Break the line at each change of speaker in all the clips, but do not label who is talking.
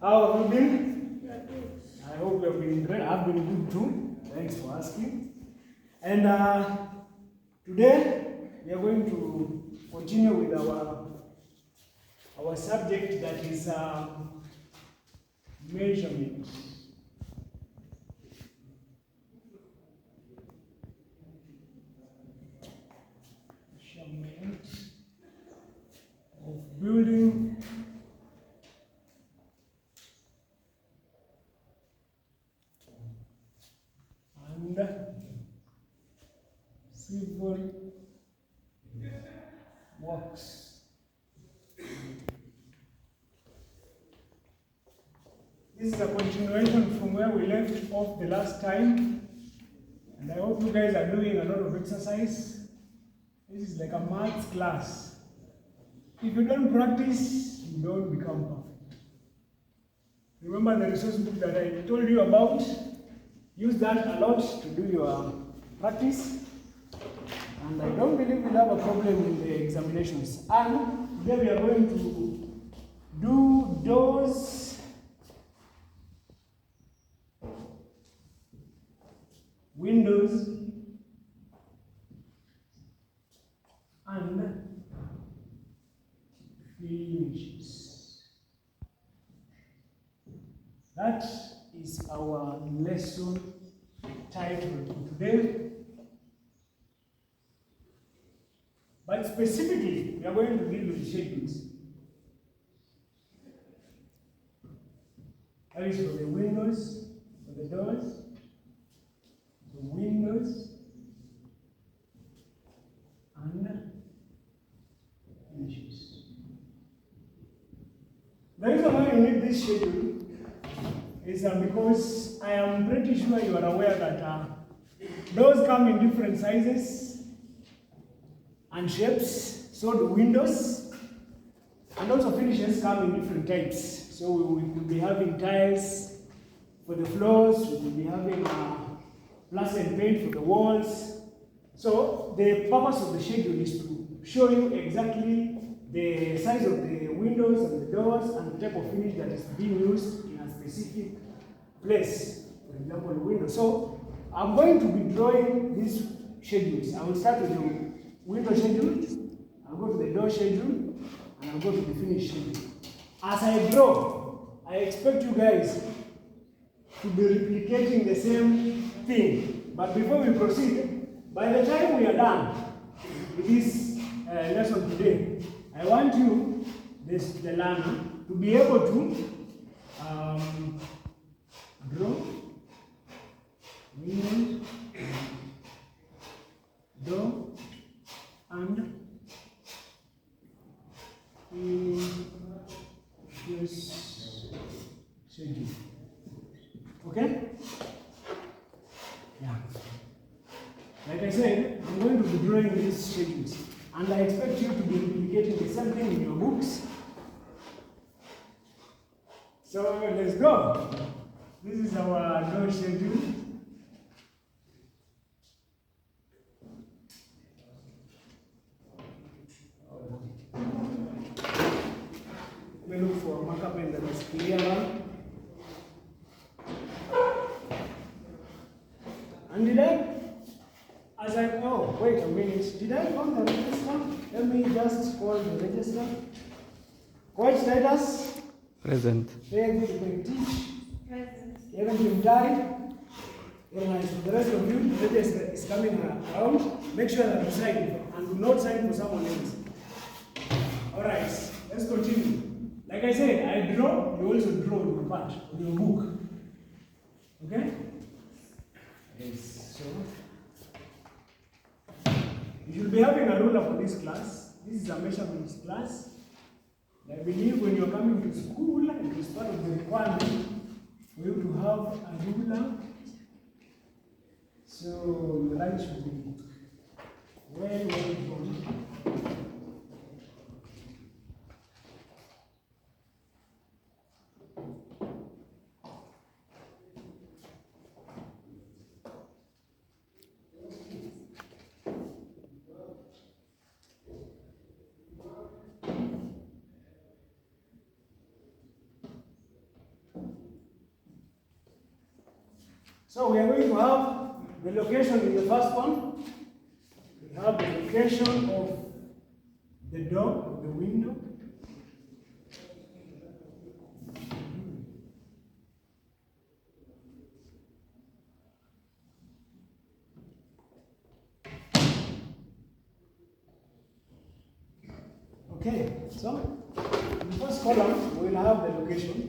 How have you been? I hope you have been great. I've been good too. Thanks for asking. And today we are going to continue with our subject, that is measurement. Measurement of building and civil works. This is a continuation from where we left off the last time, and I hope you guys are doing a lot of exercise. This is like a maths class. If you don't practice, you don't become perfect. Remember the resource book that I told you about? Use that a lot to do your practice. And I don't believe we'll have a problem in the examinations. And today we are going to do doors, windows, and finishes. That is our lesson title for today. But specifically, we are going to deal with schedules. That is for the windows, for the doors, the windows, and finishes. The reason why you need this schedule is because I am pretty sure you are aware that doors come in different sizes and shapes, so do windows, and also finishes come in different types. So we will be having tiles for the floors, we will be having plaster and paint for the walls. So the purpose of the schedule is to show you exactly the size of the windows and the doors and the type of finish that is being used in a specific place. For example, the window. So I'm going to be drawing these schedules. I will start with the window schedule, I'll go to the door schedule, and I'll go to the finish schedule. As I draw, I expect you guys to be replicating the same thing. But before we proceed, by the time we are done with this lesson today, I want you, the learner, to be able to draw window, door, and this schedule. Okay? Yeah. Like I said, I'm going to be drawing these schedules, and I expect you to be replicating the same thing in your books. So let's go. This is our door schedule. We look for a marker pen that is clear. And did wait a minute. Did I call the register? Let me just call the register. Coach status?
Present.
Very good. You can teach.
Present.
You haven't been died. Very nice. For the rest of you, the register is coming around. Make sure that you sign and do not sign for someone else. Alright, let's continue. Like I said, I draw, you also draw your part on your book. Okay? Yes, so you should be having a ruler for this class. This is a measurements class. I believe when you're coming to school, it is part of the requirement for you to have a ruler. So your line should be well drawn. So we are going to have the location in the first one. We have the location of the door, of the window. Okay, so in the first column, we will have the location.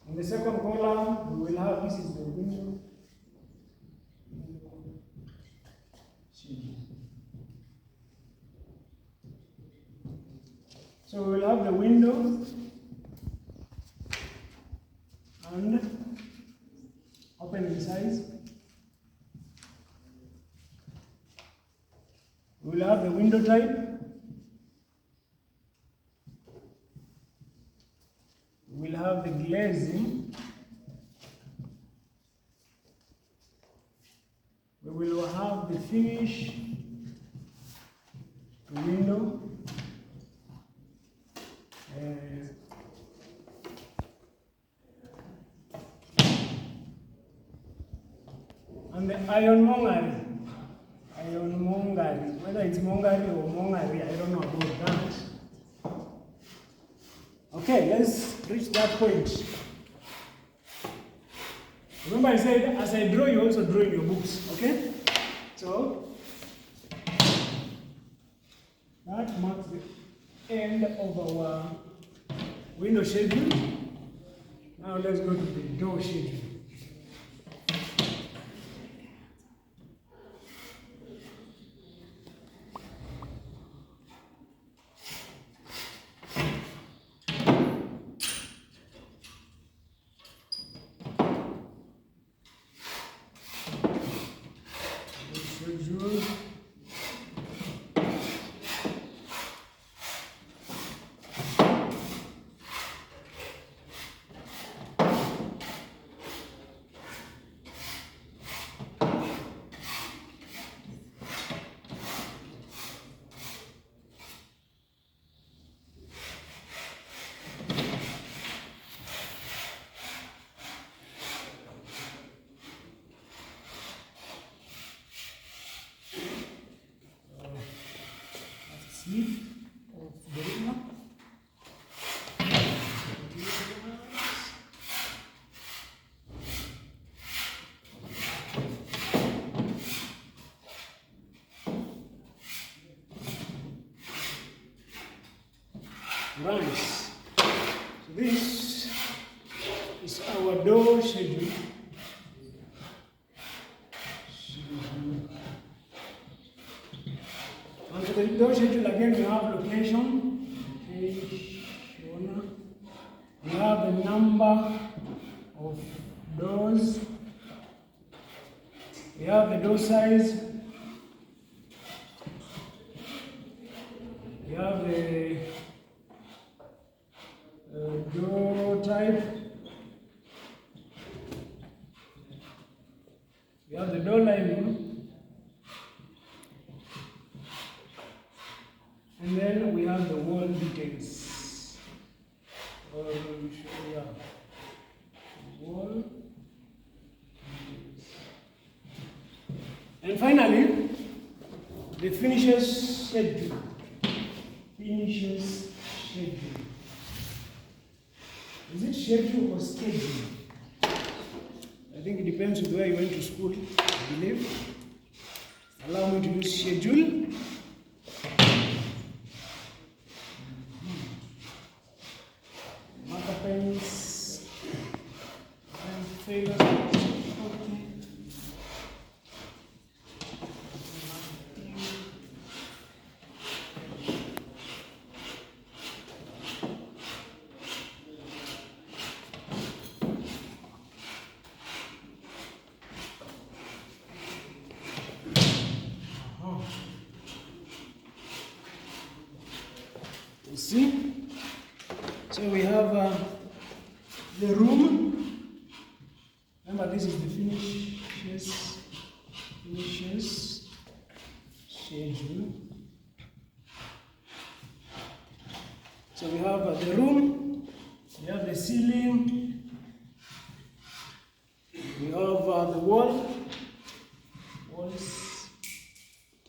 In the second column, we will have, this is the window. So we will have the window and opening size. We will have the window type. We will have the glazing. We will have the finish, the window, and the ironmongery. Ironmongery, whether it's mongery or mongery, I don't know about that. Okay, let's reach that point. Remember I said, as I draw, you also draw in your books, okay? So, that marks the end of our window schedule. Now let's go to the door schedule. Sleep of the retina. Right. So this is our door schedule. And for the door schedule again, we have location. We have the number of doors. We have the door size. We have the door type. We have the door lining. And then we have the wall details. Wall. And finally, the finishes schedule. Finishes schedule. Is it schedule or schedule? I think it depends on where you went to school, I believe. Allow me to use schedule. Marker pens and favors. You see? So we have the room. Remember, this is the finishes schedule. So we have the room, We have the ceiling. We have the walls.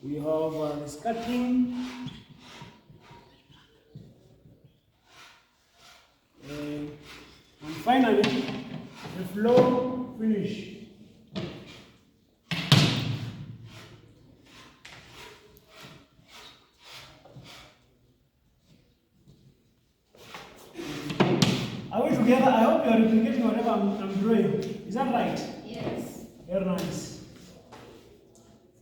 We have the skirting. And finally, the floor finish. Are we together? I hope you are replicating whatever I'm drawing. Is that right?
Yes.
Very nice.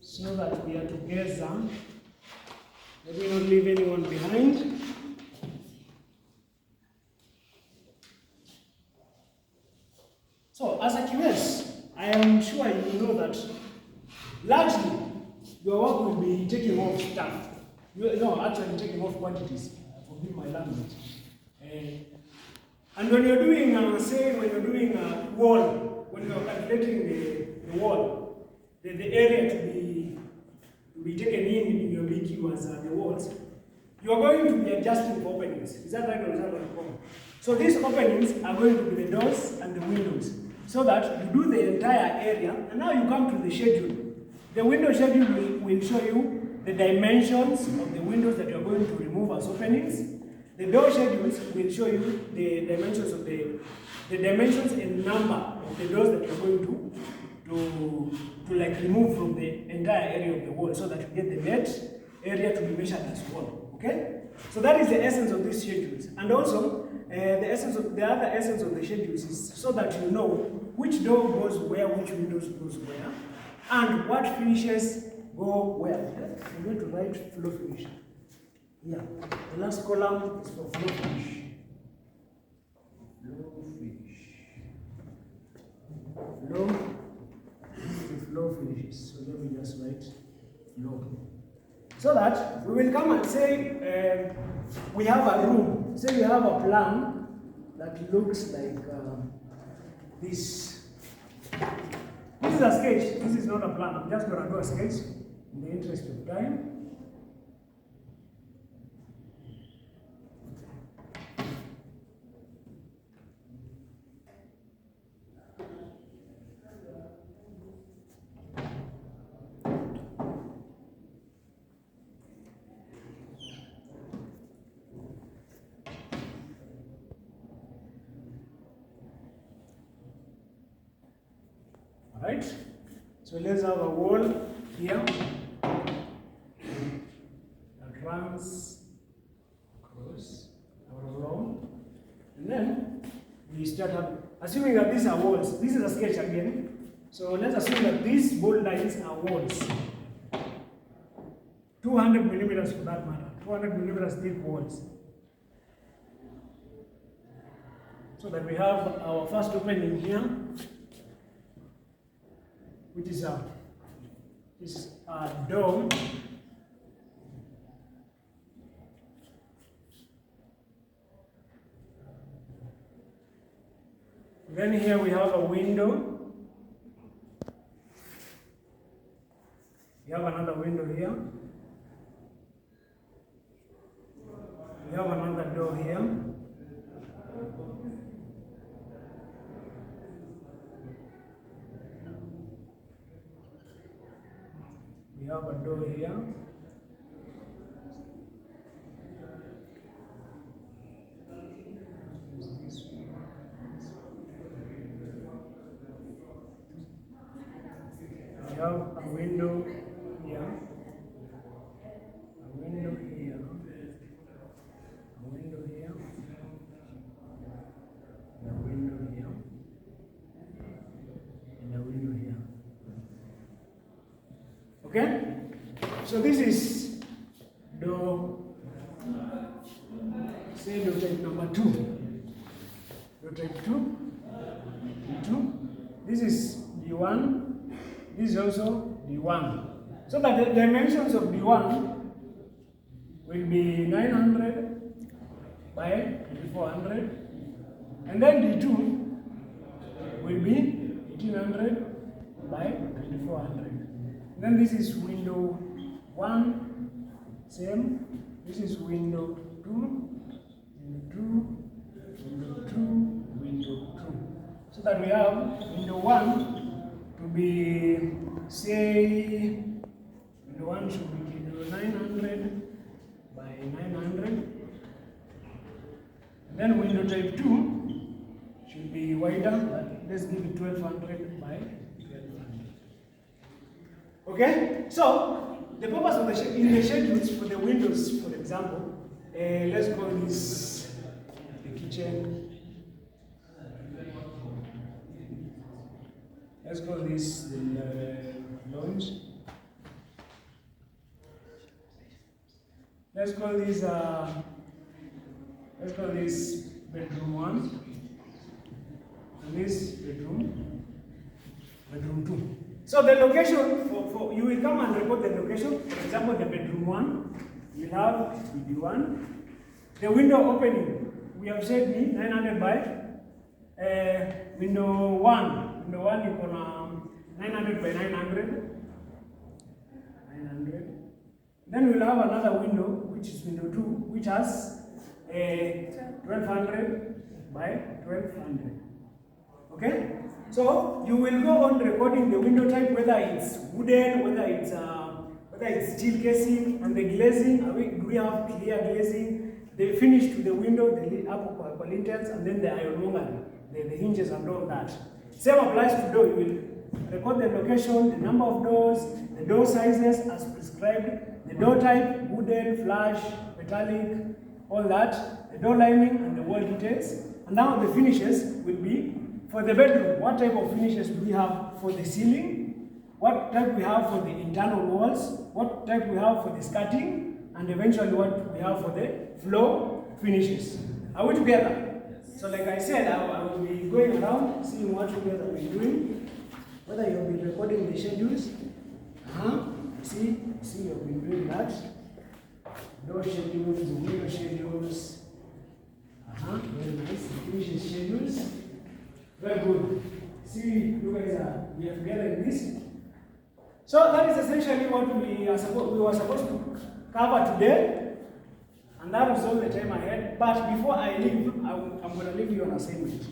So that we are together. Let me not leave anyone behind. So, as a QS, I am sure you know that largely your work will be taking off stuff. Actually taking off quantities. Forgive my language. And when you're doing, when you're doing a wall, when you're calculating the wall, the area to be taken in your BQ as the walls, you are going to be adjusting for openings. Is that right or is that wrong? So these openings are going to be the doors and the windows, so that you do the entire area, and now you come to the schedule. The window schedule will show you the dimensions of the windows that you are going to remove as openings. The door schedules will show you the dimensions of the dimensions and number of the doors that you're going to like remove from the entire area of the wall, so that you get the net area to be measured as wall. Okay? So that is the essence of these schedules. And also the other essence of the schedules is so that you know which door goes where, which windows goes where, and what finishes go where. I'm going to write flow finish. Yeah, the last column is for flow finish. Flow finish. Flow. This is the flow finishes. So let me just write flow. So that we will come and say we have a room. Say we have a plan that looks like this. This is a sketch. This is not a plan. I'm just going to do a sketch in the interest of time. Right? So let's have a wall here that runs across or along, and then we start up, assuming that these are walls. This is a sketch again. So let's assume that these bold lines are walls. 200 millimeters for that matter. 200 millimeters thick walls. So that we have our first opening here, which is a dome. Then here we have a window. We have another window here. We have another door here. We have a door here. We have a window here. A window here. A window here. And a window here. And a window here. Okay? So this is door, say door type number 2. Door type 2. D2. This is D1. This is also D1. So that the dimensions of D1 will be 900 by 2400. And then D2 will be 1800 by 2400. Then this is window 1, same. This is window 2, window 2, window 2, so that we have window 1 to be, say, window 1 should be window 900 by 900. And then window type 2 should be wider, but let's give it 1200 by 1200. Okay? So, the purpose of in the schedules for the windows, for example, let's call this the kitchen. Let's call this the lounge. Let's call this bedroom 1. And this bedroom 2. So the location for you will come and record the location. For example, the bedroom 1, you have BB1. The window opening, we have said 900 by window 1. Window 1 you can 900 by 900. Then we'll have another window, which is window 2, which has 1200 by 1200. Okay? So you will go on recording the window type, whether it's wooden, whether it's steel casing, and the glazing. Do we have clear glazing? The finish to the window, the upper lintels, and then the ironmonger, the hinges and all that. Same applies to door. You will record the location, the number of doors, the door sizes as prescribed, the door type, wooden, flash, metallic, all that, the door lining and the wall details. And now the finishes will be for the bedroom. What type of finishes do we have for the ceiling? What type we have for the internal walls? What type we have for the skirting? And eventually what we have for the floor finishes. Are we together? So like I said, I will be going around seeing what you guys have been doing. Whether you'll be recording the schedules. See you've been doing that. Door schedules, window schedules. Very nice. Finishes schedules. Very good. See, you guys we are together in this. So that is essentially what we were supposed to cover today. And that was all the time I had. But before I leave, I'm going to leave you an assignment.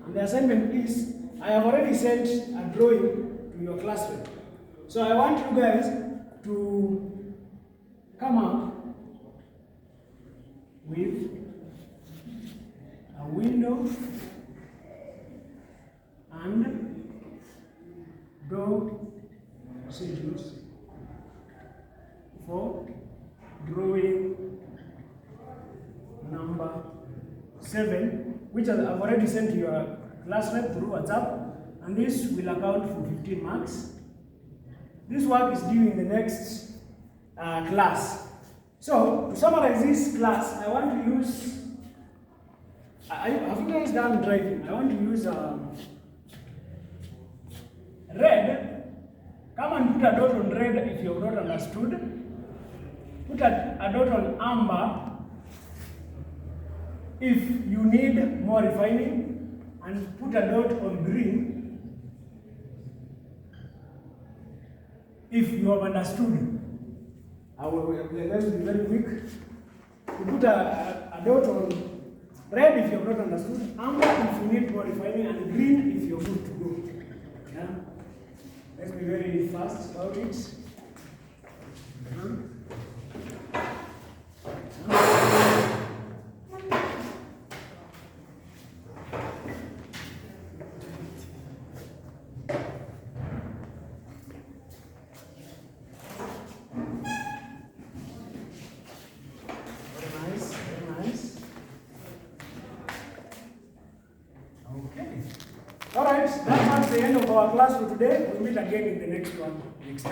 And the assignment is, I have already sent a drawing to your classroom. So I want you guys to come up with a window and door schedules for drawing number 7, which I've already sent to your class rep through WhatsApp, and this will account for 15 marks. This work is due in the next class. So, to summarize this class, I want to use, have you guys done driving? I want to use red. Come and put a dot on red if you have not understood. Put a dot on amber if you need more refining, and put a dot on green if you have understood. I will be very quick. You put a dot on red if you have not understood, amber if you need more refining, and green if you're good to go. Yeah? Let's be very fast about it. Alright, that marks the end of our class for today. We'll meet again in the next one next time.